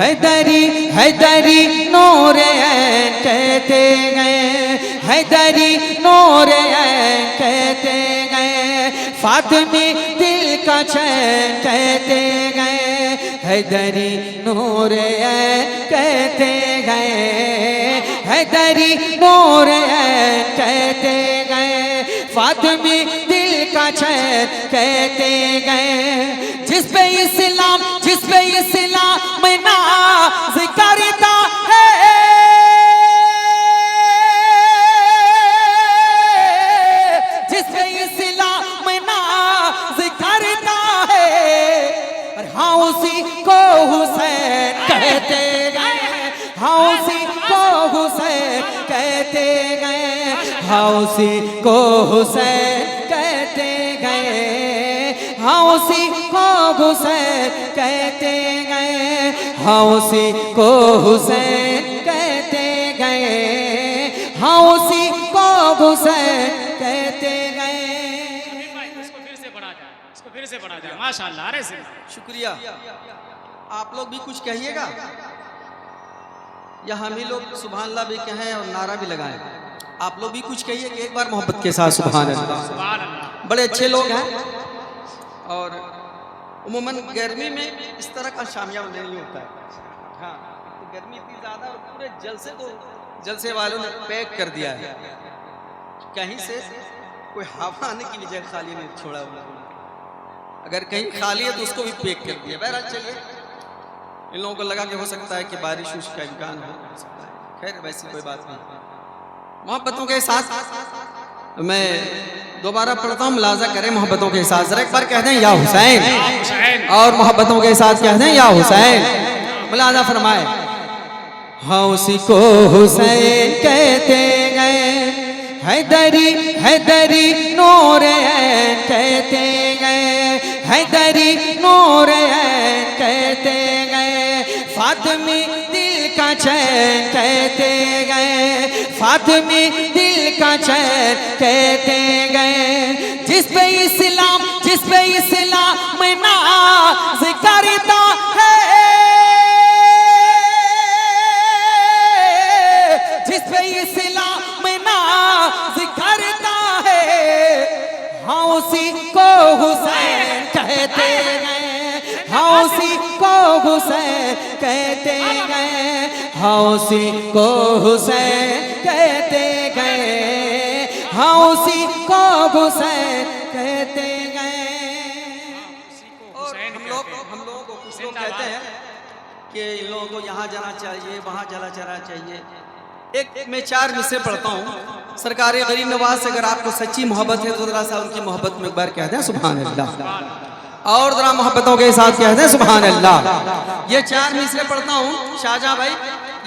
हैदरी हैदरी नूरे ऐन कहते गए, हैदरी नूरे ऐन कहते गए, फातिमी दिल का चैन कहते गए, हैदरी नूरे ऐन कहते गए, हैदरी नूरे ऐन कहते गए, फातिमी दिल का चैन कहते गए। जिस पे इस्लाम नाज करता है, जिस पे इस्लाम नाज करता है, और हाँ उसी को हुसैन कहते गए, हाँ उसी को हुसैन कहते गए, हाँ उसी को हुसैन कहते गए, हाँ उसी को हुसैन कहते गए, हाँ उसी को हुसैन कहते गए, हाँ उसी को हुसैन कहते गए। इसको फिर से बढ़ा जाए, माशाअल्लाह। अरे शुक्रिया। आप लोग भी कुछ कहिएगा या हम ही लोग सुभान अल्लाह भी कहें और नारा भी लगाएं? आप लोग भी कुछ कहिए कि एक बार मोहब्बत के साथ सुभान अल्लाह। बड़े अच्छे लोग हैं और उम्मन गर्मी में इस तरह का शामिया नहीं होता है। हाँ, तो गर्मी इतनी ज़्यादा और पूरे जलसे वालों ने पैक कर दिया है, कहीं से कोई हवा आने की वजह खाली नहीं छोड़ा हुआ। अगर कहीं खाली है तो उसको भी पैक कर दिया। बहरहाल चलिए, इन लोगों को लगा कि हो सकता है कि बारिश का इम्कान हो सकता है। खैर वैसी कोई बात नहीं। मोहब्बतों के साथ मैं दोबारा पढ़ता हूँ, मुलाजा करें मोहब्बतों के साथ। जरा एक बार कह दें या हुसैन, और मोहब्बतों के साथ कह दें या हुसैन। मुलाजा फरमाए। हाँ उसी को हुसैन कहते गए, हैदरी हैदरी नूरे ऐन कहते गए, हैदरी नूरे ऐन कहते गए, फातिमी दिल का चैन कहते गए, फातिमी दिल का चैन कहते गए। जिस पे इस्लाम नाज करता है, जिस पे इस्लाम नाज करता है, हाँ उसी को हुसैन कहते गए, हाँ उसी को हुसैन कहते गए, हाँ उसी को हुसैन कहते गए, हाँ उसी को हुसैन कहते गए। और हम लोगों को कुछ लोग कहते हैं कि इन लोगों को यहाँ जाना चाहिए, वहाँ जाना चाहिए। एक मैं 4 मिसरे पढ़ता हूँ। सरकार गरीब नवाज से अगर आपको सच्ची मोहब्बत है तो जरा सा उनकी मोहब्बत में एक बार कह दें सुभान अल्लाह, और जरा मोहब्बतों के साथ कह दें सुभान अल्लाह। ये 4 मिसरे पढ़ता हूँ शाहजहां भाई,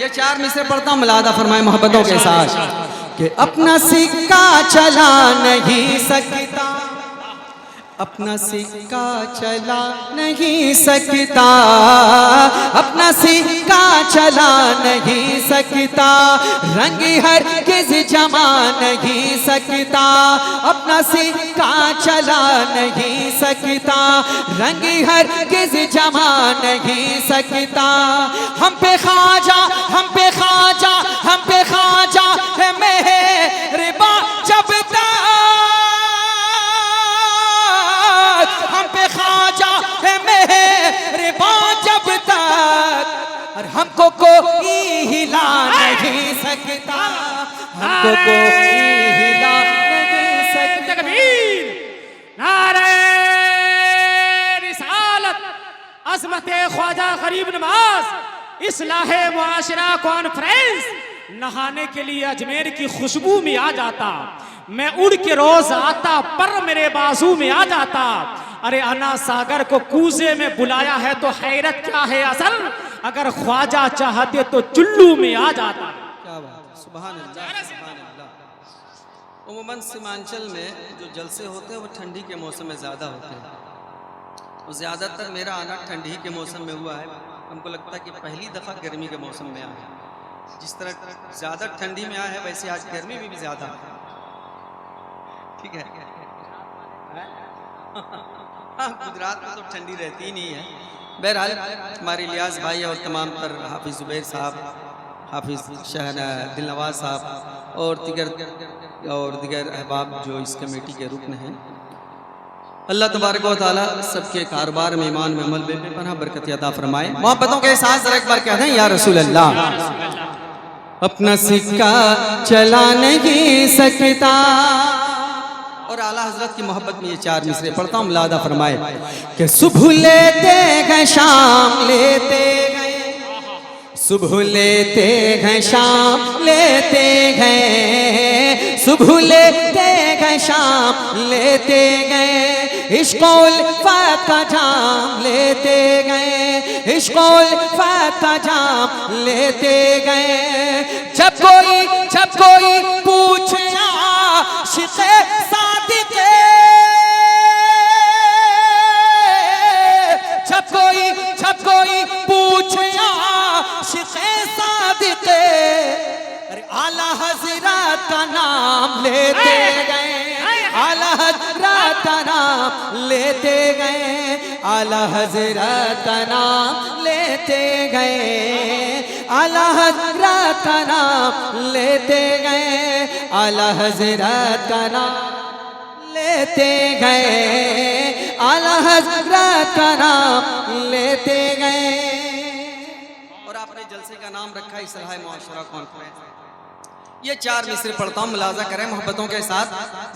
ये 4 मिसरे पढ़ता हूँ, मुलादा फरमाए मोहब्बतों के साथ कि अपना सिक्का चला नहीं सकता, अपना सिक्का चला नहीं सकता, अपना सिक्का चला नहीं सकता, रंग हरगिज़ जमा नहीं सकता, अपना सिक्का चला नहीं सकता, रंग हरगिज़ जमा नहीं सकता। हम पे ख्वाजा, हम पे ख्वाजा, हम पे ख्वाजा है मेहरबां जब तक, हम पे ख्वाजा है मेहरबां जब तक, और हमको कोई हिला नहीं सकता, हमको कोई हिला नहीं सकता। तकबीर, नारे रिसालत, अज़मत ख्वाजा गरीब नवाज, इस्लाहे मुआशरा कॉन्फ्रेंस। नहाने के लिए अजमेर की खुशबू में आ जाता, मैं उड़ के रोज आता, पर मेरे बाजू में आ जाता। अरे अन्ना सागर को कूजे में बुलाया है तो हैरत क्या है असल, अगर ख्वाजा चाहते तो चुल्लू में आ जाता। क्या बात, सुभान अल्लाह, सुभान अल्लाह। उम्मन सीमांचल में जो जलसे होते हैं वो ठंडी के मौसम में ज़्यादा होते हैं, और ज़्यादातर मेरा आना ठंडी के मौसम में हुआ है। हमको लगता है कि पहली दफ़ा गर्मी के मौसम में आया है। जिस तरह ज़्यादा ठंडी में आया है वैसे आज गर्मी में भी ज़्यादा, ठीक है। हाँ, गुजरात में तो ठंडी रहती ही नहीं है, बहरहाल हमारे लियाज भाई और तमाम तर हाफिज़ ज़ुबैर साहब, हाफिज़ शहना दिलनवाज साहब और दिगर अहबाब जो इस कमेटी के रुकन हैं, अल्लाह तबारक व तआला सबके कारोबार में, ईमान में, अमल में पनाह बरकत अता फरमाए। मोहब्बतों के साथ जरा एक बार कह दें या रसूल अल्लाह। अपना सिक्का चला नहीं सकता। और आला हजरत की मोहब्बत में ये 4 मिसरे पढ़ता हूँ, मुलादा फरमाए कि सुबह लेते गए शाम लेते गए, सुबह लेते गए शाम लेते गए, सुबह लेते गए शाम लेते गए, इश्क़ुल फ़ात का जाम लेते गए, इश्क़ुल फ़ात का जाम लेते गए। जब कोई पूछे आशिक़े सादिक़े, जब कोई पूछे आशिक़े सादिक़े, अरे आला हज़रत का नाम लेते गए, आला हज़रत का नाम लेते गए, आला हज़रत का नाम लेते गए, आला हज़रत का नाम लेते गए, आला हज़रत का नाम लेते गए, आला हज़रत का नाम लेते गए। और आपने जलसे का नाम रखा इस्लाह मुआशरा कॉन्फ्रेंस। ये 4 मिसरे पढ़ता हूँ, मुलाजा करें मोहब्बतों के साथ।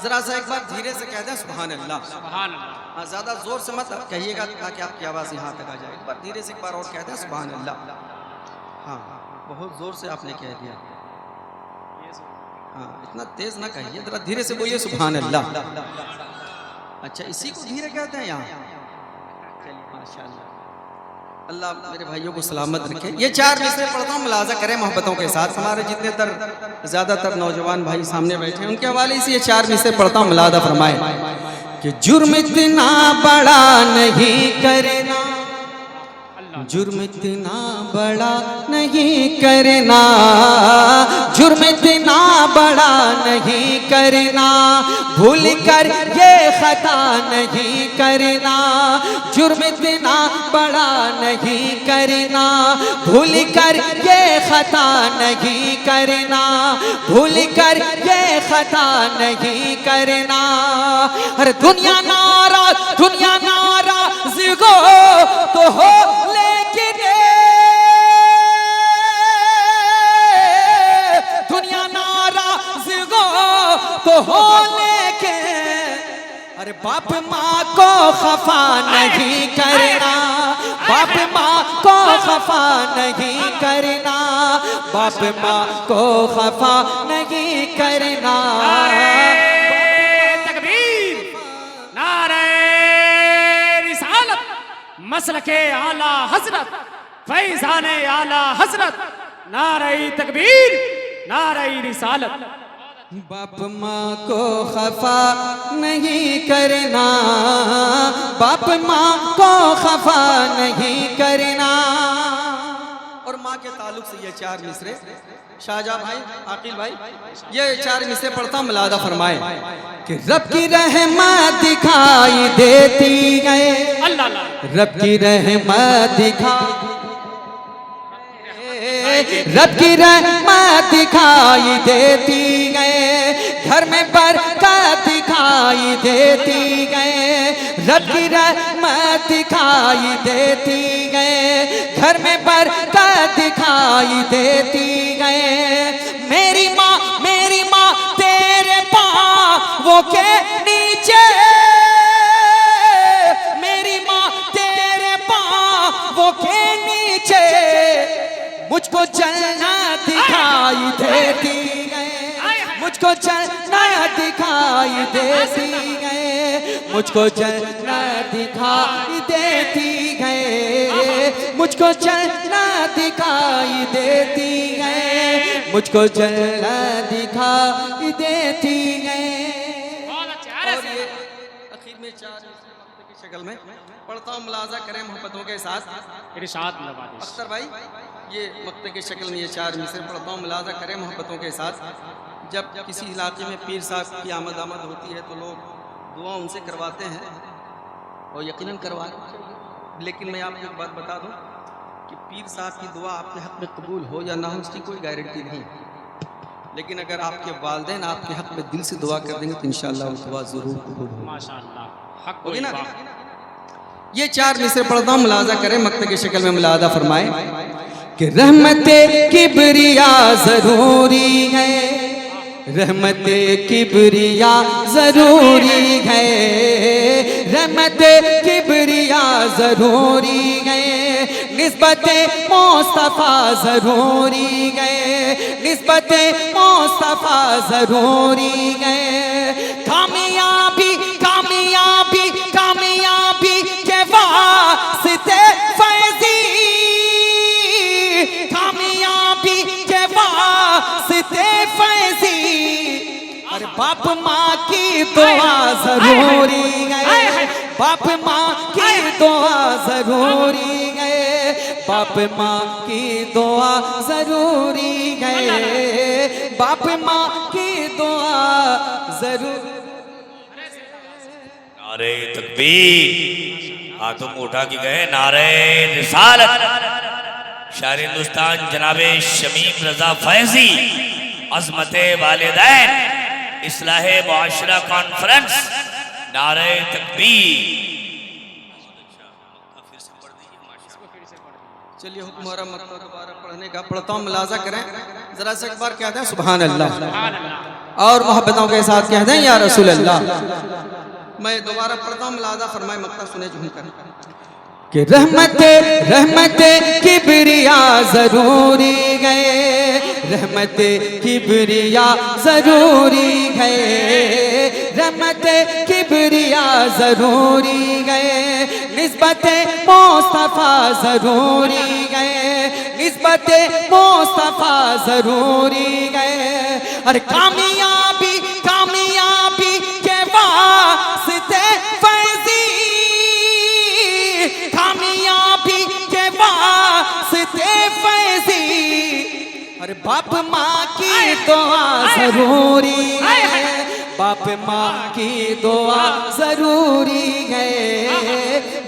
जरा सा एक बार धीरे से कह दें सुभान अल्लाह। सुभान अल्लाह। हाँ, ज़्यादा जोर से मत कहिएगा ताकि आपकी आवाज़ यहाँ तक आ जाए। एक बार धीरे से एक बार और कह दें सुभान अल्लाह। हाँ, बहुत जोर से आपने कह दिया। हाँ, इतना तेज ना कहिए, जरा धीरे से बोलिए सुभान अल्लाह। अच्छा, इसी को धीरे कहते हैं यहाँ। माशाअल्लाह, अल्लाह मेरे भाइयों को सलामत रखे। ये 4 मिसरे पढ़ता हूँ, मुलाजा करें मोहब्बतों के साथ। हमारे जितने ज़्यादातर नौजवान भाई सामने बैठे हैं, उनके हवाले से ये 4 मिसरे पढ़ता हूँ, मुलादा फरमाए कि जुर्म इतना बड़ा नहीं करना, जुर्म इतना बड़ा नहीं करना, जुर्म इतना बड़ा नहीं करना, भूल कर ये खता नहीं करना, जुर्म इतना बड़ा नहीं करना, भूल कर ये खता नहीं करना, भूल कर ये खता नहीं करना। अरे दुनिया नाराज हो तो हो, लेकिन दुनिया नाराज हो तो हो, लेकिन अरे बाप माँ को खफा नहीं करना, बाप माँ को खफा नहीं करना, बाप माँ को खफा नहीं करना। मसलके आला हजरत, फैज़ाने आला हजरत, नारे तकबीर, नारे रिसालत। बाप माँ को खफा नहीं करना, बाप माँ को खफा नहीं करना। और माँ के ताल्लुक से ये 4 मिसरे शाहजहाँ भाई, आकिल भाई, ये 4 मिसरे पढ़ता मुलादा फरमाए कि रब की रहमत दिखाई देती गए, रब की रहमत रब की रहमत दिखाई देती गए, घर में बरकत दिखाई देती गए, रब की रहमत दिखाई देती गए, घर में बरकत दिखाई देती गए। मेरी माँ तेरे पाँवों के नीचे, मेरी माँ तेरे पाँवों के नीचे, मुझको जन्नत दिखाई देती गए, मुझको जन्नत दिखाई देती गए, मुझको जन्नत दिखाई देती गए, मुझको जन्नत दिखाई देती गए, मुझको जन्नत दिखाई देती गए। और ये आखिर में 4 की शक्ल में पढ़ता हूँ, मुलाजा करें मोहब्बतों के साथ। इरशाद नवाज़िश। अख्तर भाई, ये मक्ते की शक्ल में ये 4 मिसरे पढ़ता हूँ, मुलाजा करें मोहब्बतों के साथ। जब किसी इलाके में पीर साहब की आमद होती है तो लोग दुआ उनसे करवाते हैं, और यकीनन करवाना चाहिए। लेकिन मैं आपको एक बात बता दूं कि पीर साहब की दुआ आपके हक में कबूल हो या ना हो इसकी कोई गारंटी नहीं, लेकिन अगर आपके वालिदैन आपके हक में दिल से दुआ कर देंगे तो इंशाअल्लाह वो दुआ जरूर कबूल होगी। माशाअल्लाह हक होगी ना। बात। ये 4 मिसरे पढ़ता हूं, मुलाजा करें, मक्ते की शक्ल में मुलाजा फरमाए कि रहमते किबरिया जरूरी है, रहमते किबरिया जरूरी है, रहमते किबरिया जरूरी है, निस्बते मुस्तफा जरूरी है, निस्बते मुस्तफा जरूरी है, कामयाबी कामयाबी कामयाबी के वास्ते फैजी, कामयाबी के वास्ते फैजी, अरे बाप माँ की दुआ जरूरी है, बाप माँ की दुआ जरूरी है, बाप माँ की दुआ जरूरी है, बाप माँ की दुआ जरूर। नारे तकबीर, हाथों को उठा के गए नारे रिसालत। शायर हिंदुस्तान जनाबे शमीम रजा फैजी, अज़मते वालिदैन, इस्लाहे मुआशरा कॉन्फ्रेंस, नारे तकबीर। चलिए हुक्म हो रहा मक्ता दोबारा पढ़ने का, पढ़ता हूँ, मुलाजा करें जरा से एक बार कहते हैं सुभान अल्लाह और मोहब्बतों के साथ कहते हैं या रसूल अल्लाह। मैं दोबारा पढ़ता हूँ, मुलाजा फरमाए, मक्ता सुने झूम कर कि रहमते रहमते किबरिया जरूरी गए, रहमते किबरिया जरूरी गए, रहमते किबरिया जरूरी गए, निस्बते मुस्तफा जरूरी गए, निस्बते मुस्तफा जरूरी गए, अरे कामयाबी कामयाबी के वास्ते फैजी, कामयाबी के वास्ते फैजी, अरे बाप माँ की दुआ जरूरी है, बाप माँ की दुआ जरूरी है,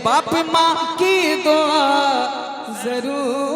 बाप माँ की दुआ जरूर।